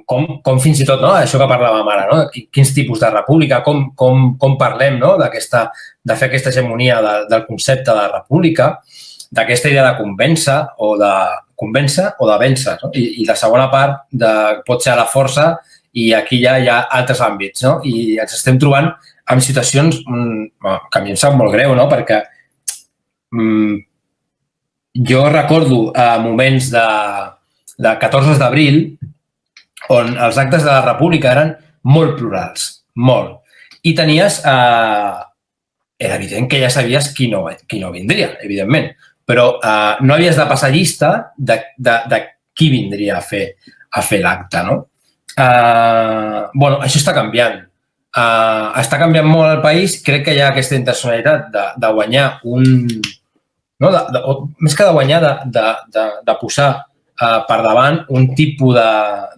com fins i tot, no? Això que parlàvem ara, no? Quins tipus de república, com parlem, no? De fer aquesta hegemonia del concepte de república, d'aquesta idea de convèncer o de vèncer, no? I la segona part pot ser a la força, i aquí ja hi ha altres àmbits, no? I ens estem trobant en situacions que a mi em sap molt greu, no? Perquè jo recordo moments de 14 d'abril on els actes de la República eren molt plurals, molt. I tenies... Era evident que ja sabies qui no vindria, evidentment, però no havies de passar llista de qui vindria a fer l'acte, no? Això està canviant. Està canviant molt el país. Crec que hi ha aquesta intencionalitat de guanyar més que de guanyar, de posar per davant un tipus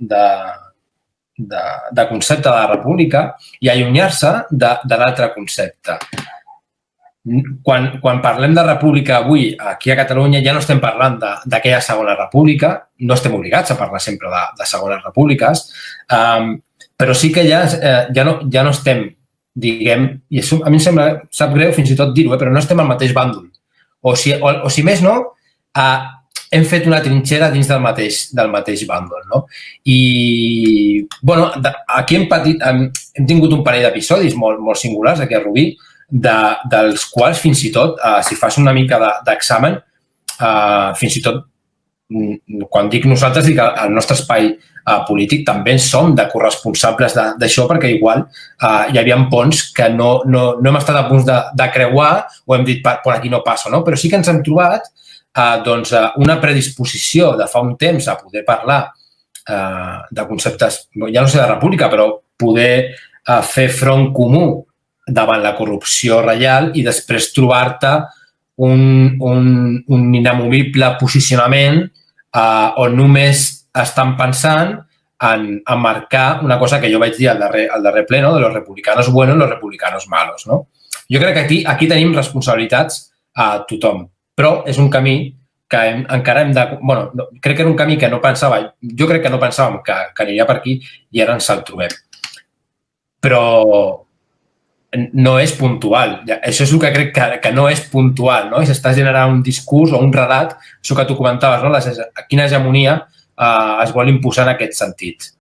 de concepte de la república i allunyar-se de l'altre concepte. Quan parlem de república avui aquí a Catalunya ja no estem parlant d'aquella segona república, no estem obligats a parlar sempre de segones repúbliques, però sí que ja no estem, diguem, i a mi em sap greu fins i tot dir-ho, però no estem al mateix bàndol. O si més no, hem fet una trinxera dins del mateix bàndol, no? I, bueno, aquí hem tingut un parell d'episodis molt singulars aquí a Rubí, dels quals fins i tot, si fas una mica d'examen, fins i tot, quan dic nosaltres, dic el nostre espai polític, també som de corresponsables d'això, perquè igual hi havia ponts que no hem estat a punts de creuar o hem dit, per aquí no passa, no? Però sí que ens hem trobat una predisposició de fa un temps a poder parlar de conceptes, ja no sé de república, però poder fer front comú davant la corrupció reial i després trobar-te un inamovible posicionament on només estan pensant en marcar una cosa que jo vaig dir al darrer ple, de los republicanos buenos y los republicanos malos. Jo crec que aquí tenim responsabilitats a tothom, però és un camí que encara hem de... Bueno, crec que era un camí que no pensava... Jo crec que no pensàvem que aniria per aquí i ara ens el trobem. Però no és puntual. Això és el que crec que no és puntual, no? I s'està generant un discurs o un relat, això que tu comentaves, no? Quina hegemonia es vol imposar en aquest sentit.